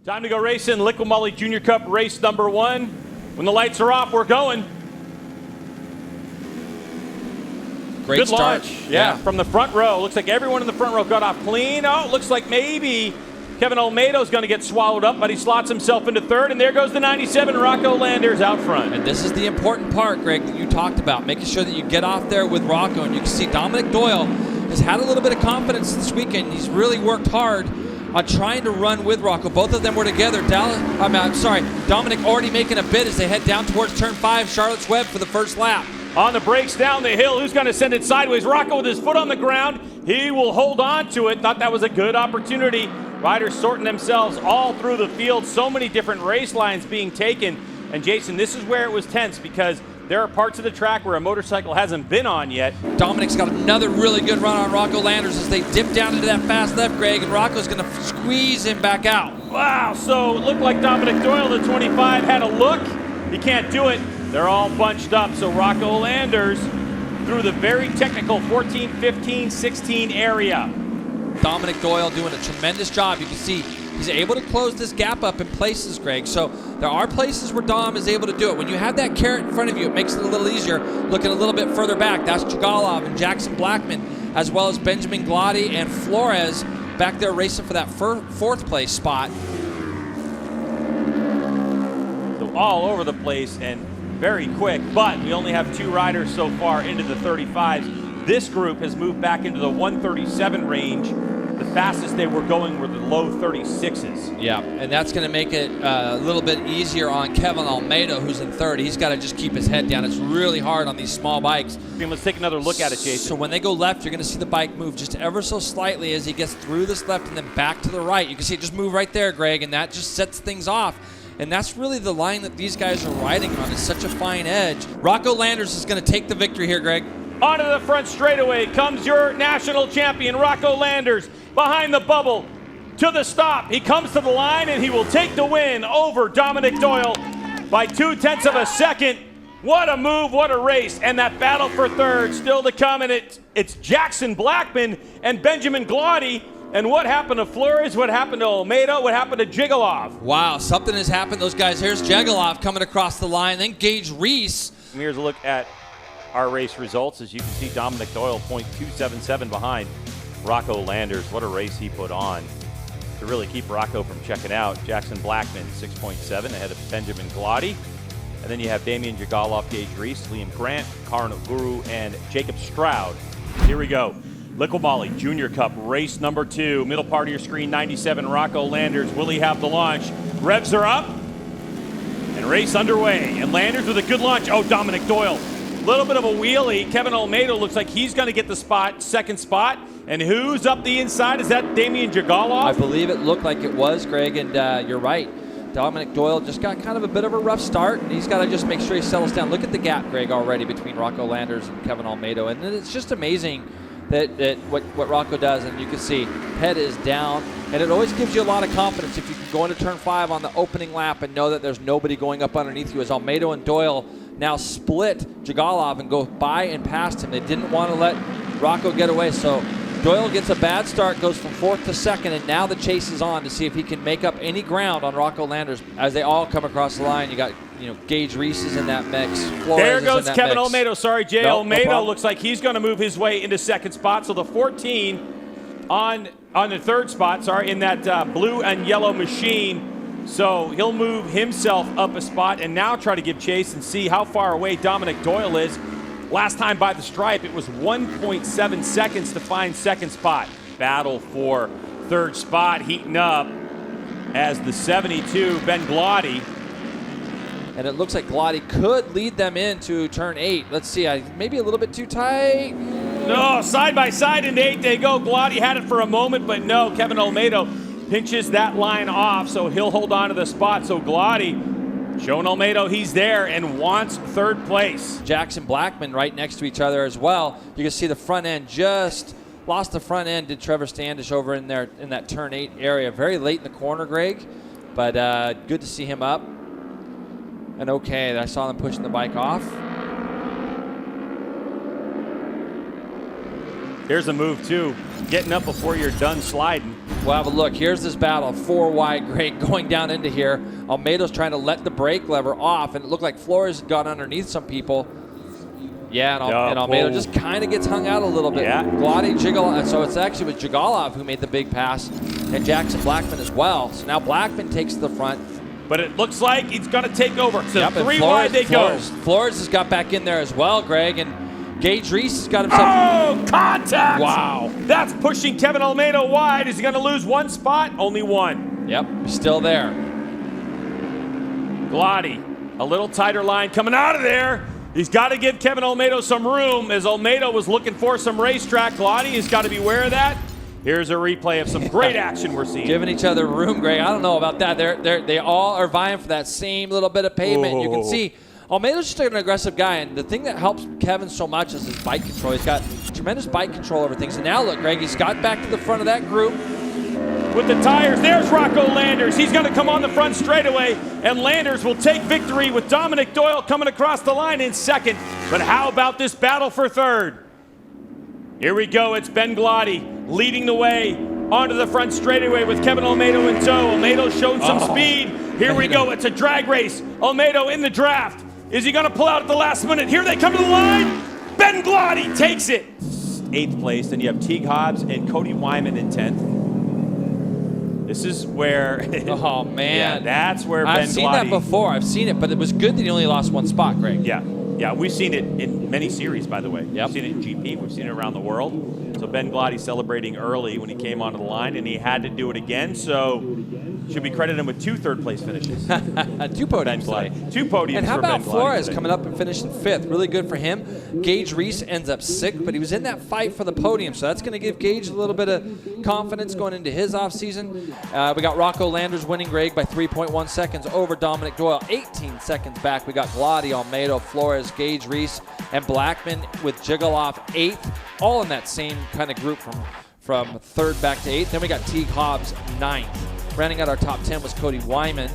Time to go racing. Liqui Moly Junior Cup race number 1. When the lights are off, we're going. Great Good start. launch. Yeah, from the front row. Looks like everyone in the front row got off clean. Oh, it looks like maybe Kevin Olmedo's going to get swallowed up, but he slots himself into third, and there goes the 97, Rocco Landers out front. And this is the important part, Greg, that you talked about, making sure that you get off there with Rocco. And you can see Dominic Doyle has had a little bit of confidence this weekend. He's really worked hard on trying to run with Rocco. Both of them were together. Dominic already making a bid as they head down towards turn 5, Charlotte's Web for the first lap. On the brakes down the hill, who's going to send it sideways? Rocco with his foot on the ground. He will hold on to it. Thought that was a good opportunity. Riders sorting themselves all through the field. So many different race lines being taken. And Jason, this is where it was tense because there are parts of the track where a motorcycle hasn't been on yet. Dominic's got another really good run on Rocco Landers as they dip down into that fast left, Greg, and Rocco's going to squeeze him back out. Wow, so it looked like Dominic Doyle, the 25, had a look. He can't do it. They're all bunched up, so Rocco Landers through the very technical 14, 15, 16 area. Dominic Doyle doing a tremendous job. You can see he's able to close this gap up in places, Greg. So there are places where Dom is able to do it. When you have that carrot in front of you, it makes it a little easier. Looking a little bit further back, that's Jagalov and Jackson Blackman, as well as Benjamin Glotty and Flores back there racing for that fourth place spot. So all over the place and very quick, but we only have 2 riders so far into the 35s. This group has moved back into the 137 range. The fastest they were going were the low 36s. Yeah, and that's going to make it a little bit easier on Kevin Olmedo, who's in third. He's got to just keep his head down. It's really hard on these small bikes. Let's take another look at it, Jason. So when they go left, you're going to see the bike move just ever so slightly as he gets through this left and then back to the right. You can see it just move right there, Greg, and that just sets things off. And that's really the line that these guys are riding on. It's such a fine edge. Rocco Landers is going to take the victory here, Greg. Onto the front straightaway comes your national champion, Rocco Landers, behind the bubble to the stop. He comes to the line and he will take the win over Dominic Doyle by 0.2 of a second. What a move, what a race. And that battle for third still to come, and it's Jackson Blackman and Benjamin Glotty. And what happened to Flores? What happened to Olmedo? What happened to Jigalov? Wow, something has happened. Those guys, here's Jigalov coming across the line, then Gage Reese. And here's a look at our race results. As you can see, Dominic Doyle 0.277 behind Rocco Landers. What a race he put on to really keep Rocco from checking out. Jackson Blackman 6.7 ahead of Benjamin Glotty. And then you have Damian Jigalov, Gage Reese, Liam Grant, Karan Guru, and Jacob Stroud. Here we go. Liqui Moly Junior Cup race number 2. Middle part of your screen, 97, Rocco Landers. Will he have the launch? Revs are up. And race underway. And Landers with a good launch. Oh, Dominic Doyle. Little bit of a wheelie. Kevin Olmedo looks like he's going to get the spot, second spot. And who's up the inside? Is that Damian Jigalov? I believe it looked like it was, Greg, and you're right. Dominic Doyle just got kind of a bit of a rough start, and he's got to just make sure he settles down. Look at the gap, Greg, already between Rocco Landers and Kevin Olmedo. And it's just amazing that what Rocco does, and you can see head is down, and it always gives you a lot of confidence if you can go into turn 5 on the opening lap and know that there's nobody going up underneath you, as Olmedo and Doyle now split Jigalov and go by and past him. They didn't want to let Rocco get away, so Doyle gets a bad start, goes from 4th to 2nd, and now the chase is on to see if he can make up any ground on Rocco Landers as they all come across the line. You got, Gage Reese is in that mix. Flores there goes is in that Kevin mix. Olmedo. Sorry, Jay. Nope, Olmedo no looks like he's going to move his way into second spot. So the 14 on the third spot, in that blue and yellow machine. So he'll move himself up a spot and now try to give chase and see how far away Dominic Doyle is. Last time by the stripe, it was 1.7 seconds to find second spot. Battle for third spot heating up as the 72, Ben Glotty. And it looks like Glotty could lead them into turn 8. Let's see, maybe a little bit too tight. No, side by side into 8 they go. Glotty had it for a moment, but no, Kevin Olmedo pinches that line off, so he'll hold on to the spot. So Glotty showing Olmedo he's there and wants third place. Jackson Blackman right next to each other as well. You can see the front end just lost the front end. Did Trevor Standish over in there in that turn 8 area. Very late in the corner, Greg, but good to see him up. And okay, I saw them pushing the bike off. Here's a move, too. Getting up before you're done sliding. Well, have a look. Here's this battle. 4 wide, Greg, going down into here. Almeida's trying to let the brake lever off, and it looked like Flores had gone underneath some people. Yeah, and Almeida just kind of gets hung out a little bit. Yeah. Glotty, Jigalov, so it's actually with Jigalov who made the big pass, and Jackson Blackman as well. So now Blackman takes the front. But it looks like he's going to take over. So Yep, 3 wide they go. Flores has got back in there as well, Greg, and Gage Reese has got himself. Oh, contact! Wow. That's pushing Kevin Almeida wide. Is he going to lose one spot? Only one. Yep, still there. Glotty, a little tighter line coming out of there. He's got to give Kevin Almeida some room, as Almeida was looking for some racetrack. Glotty has got to be aware of that. Here's a replay of some great action we're seeing. Giving each other room, Greg. I don't know about that. They all are vying for that same little bit of pavement. Ooh. You can see Almeida's just an aggressive guy, and the thing that helps Kevin so much is his bike control. He's got tremendous bike control over things. And now look, Greg, he's got back to the front of that group. With the tires, there's Rocco Landers. He's going to come on the front straightaway, and Landers will take victory with Dominic Doyle coming across the line in second. But how about this battle for third? Here we go. It's Ben Glotty leading the way onto the front straightaway with Kevin Almeida in tow. Almeida showed some speed. Here we go. It's a drag race. Almeida in the draft. Is he going to pull out at the last minute? Here they come to the line. Ben Glotty takes it. 8th place. Then you have Teague Hobbs and Cody Wyman in 10th. This is where. Oh, man. Yeah, that's where Ben Glotty. I've seen that before. I've seen it, but it was good that he only lost one spot, Greg. Yeah, we've seen it in many series, by the way. Yep. We've seen it in GP. We've seen it around the world. So Ben Glotty celebrating early when he came onto the line, and he had to do it again. So should we credit him with 2 third-place finishes? 2 podiums today. 2 podiums. And how for about Ben Glotty Flores today. coming up and finishing 5th? Really good for him. Gage Reese ends up 6th, but he was in that fight for the podium, so that's going to give Gage a little bit of confidence going into his offseason. We got Rocco Landers winning, Greg, by 3.1 seconds over Dominic Doyle. 18 seconds back. We got Glotty, Almeida, Flores, Gage Reese, and Blackman with Jigalov 8th, all in that same kind of group from 3rd back to 8th. Then we got Teague Hobbs 9th. Rounding out our top 10 was Cody Wyman.